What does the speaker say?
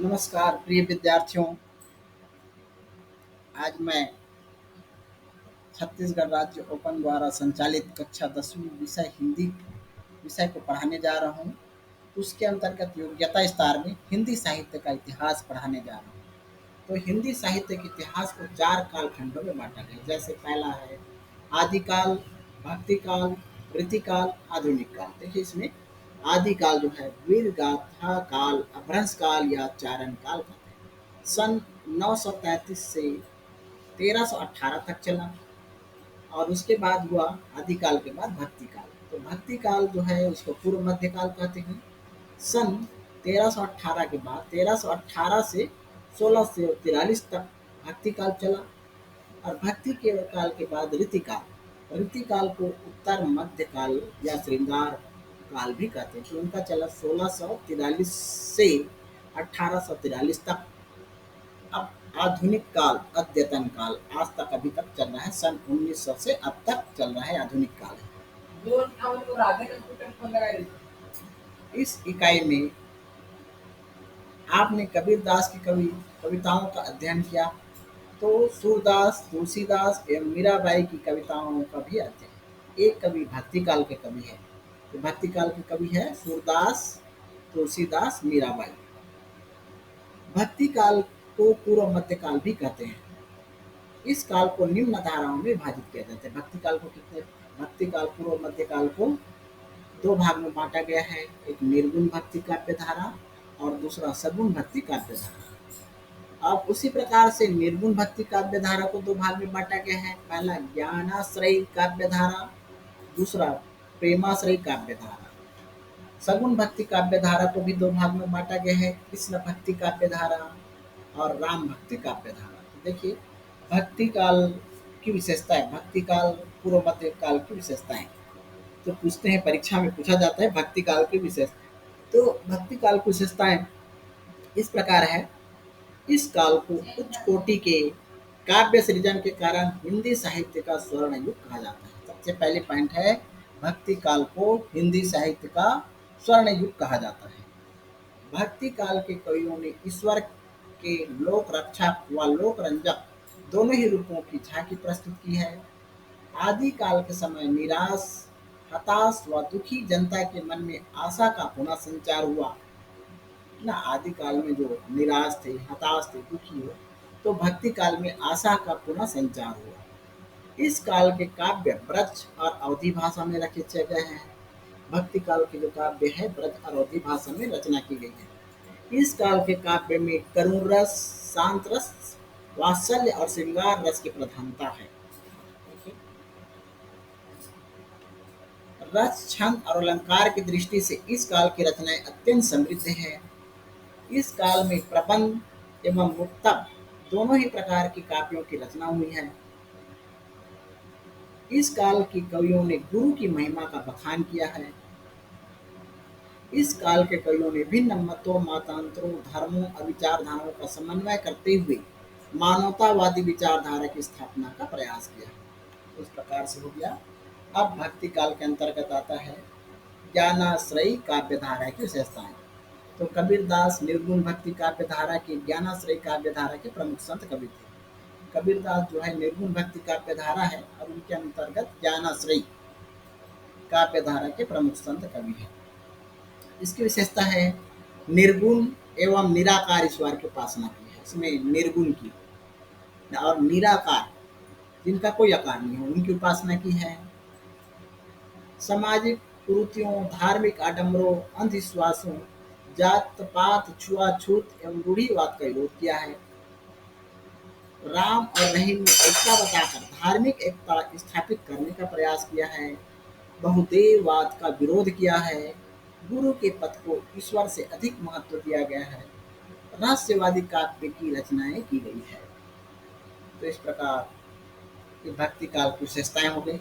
नमस्कार प्रिय विद्यार्थियों। आज मैं छत्तीसगढ़ राज्य ओपन द्वारा संचालित कक्षा 10वीं विषय हिंदी विषय को पढ़ाने जा रहा हूँ। उसके अंतर्गत योग्यता स्तर में हिंदी साहित्य का इतिहास पढ़ाने जा रहा हूँ। तो हिंदी साहित्य के इतिहास को 4 कालखंडों में बांटा गया। जैसे पहला है आदिकाल, भक्तिकाल, रीतिकाल, आधुनिक काल। देखिए इसमें आदिकाल जो है वीर गाथा काल, अपभ्रंश काल या चारण काल कहते हैं। सन 933 से 1318 तक चला और उसके बाद हुआ आदिकाल के बाद भक्ति काल। तो भक्ति काल जो है उसको पूर्व मध्यकाल कहते हैं। सन 1318 के बाद 1318 से 1643 तक भक्ति काल चला और भक्ति के काल के बाद रीतिकाल। रीतिकाल को उत्तर मध्यकाल या श्रृंगार काल भी कहते हैं। तो उनका चला 1643 से 1843 तक। अब आधुनिक काल, अद्यतन काल आज तक अभी तक चल रहा है। सन 1900 से अब तक चल रहा है आधुनिक काल। इस इकाई में आपने कबीरदास की कविताओं का अध्ययन किया। तो सूरदास, तुलसीदास एवं मीराबाई की कविताओं का भी अध्ययन। एक कवि भक्ति काल के कवि है। तो भक्ति काल के कवि है सूरदास, तुलसीदास, मीराबाई। भक्ति काल को पूर्व मध्यकाल भी कहते हैं। इस काल को निम्न धाराओं में विभाजित किया जाता है। भक्ति काल पूर्व मध्यकाल को 2 भाग में बांटा गया है। एक निर्गुण भक्ति काव्य धारा और दूसरा सगुण भक्ति काव्य धारा। अब उसी प्रकार से निर्गुण भक्ति काव्य धारा को 2 भाग में बांटा गया है। पहला ज्ञानाश्रयी काव्य धारा, दूसरा प्रेमाश्रयी काव्य धारा। सगुण भक्ति काव्य धारा को भी 2 भाग में बांटा गया है। कृष्ण भक्ति काव्य धारा और राम भक्ति काव्य धारा। तो देखिए भक्ति काल की विशेषताएं, भक्ति काल पूर्व मध्य काल की विशेषताएं तो पूछते हैं, परीक्षा में पूछा जाता है भक्ति काल की विशेषता। तो भक्ति काल की विशेषताएं इस प्रकार है। इस काल को उच्च कोटि के काव्य सृजन के कारण हिंदी साहित्य का स्वर्ण युग कहा जाता है। सबसे पहले पॉइंट है भक्ति काल को हिंदी साहित्य का स्वर्ण युग कहा जाता है। भक्ति काल के कवियों ने ईश्वर के लोक रक्षक व लोक रंजक दोनों ही रूपों की झांकी प्रस्तुत की है। आदि काल के समय निराश, हताश व दुखी जनता के मन में आशा का पुनः संचार हुआ ना। आदि काल में जो निराश थे, हताश थे, दुखी हो, तो भक्ति काल में आशा का पुनः संचार हुआ। इस काल के काव्य ब्रज और अवधी भाषा में रचे गए हैं। भक्ति काल के जो काव्य है ब्रज और अवधी भाषा में रचना की गई है। इस काल के काव्य में करुण रस, शांत रस, वात्सल्य और श्रृंगार रस की प्रधानता है। रस, छंद और अलंकार की दृष्टि से इस काल की रचनाएं अत्यंत समृद्ध है। इस काल में प्रबंध एवं मुक्तक दोनों ही प्रकार की काव्यों की रचना हुई है। इस काल के कवियों ने गुरु की महिमा का बखान किया है। इस काल के कवियों ने भिन्न मतों, मतांतरों, धर्मों और विचारधाराओं का समन्वय करते हुए मानवतावादी विचारधारा की स्थापना का प्रयास किया। इस प्रकार से हो गया। अब भक्ति काल के अंतर्गत आता है ज्ञानाश्रयी काव्य धारा की विशेषताएं। तो कबीरदास निर्गुण भक्ति काव्य धारा की ज्ञानाश्रयी काव्य धारा के प्रमुख संत कवि थे। कबीरदास जो है निर्गुण भक्ति काव्य धारा है और उनके अंतर्गत ज्ञानाश्रयी काव्य धारा के प्रमुख संत कवि है। इसकी विशेषता है निर्गुण एवं निराकार ईश्वर की उपासना की है। इसमें निर्गुण की और निराकार जिनका कोई आकार नहीं हो उनकी उपासना की है। सामाजिक कुरीतियों, धार्मिक आडंबरों, अंधविश्वासों, जात पात, छुआछूत एवं रूढ़िवाद का विरोध किया है। राम और रहीम में एकता बताकर धार्मिक एकता स्थापित करने का प्रयास किया है। बहुदेववाद का विरोध किया है। गुरु के पद को ईश्वर से अधिक महत्व दिया गया है। रहस्यवादी काव्य की रचनाएं की गई है। तो इस प्रकार ये भक्ति काल की विशेषताएं हो गई।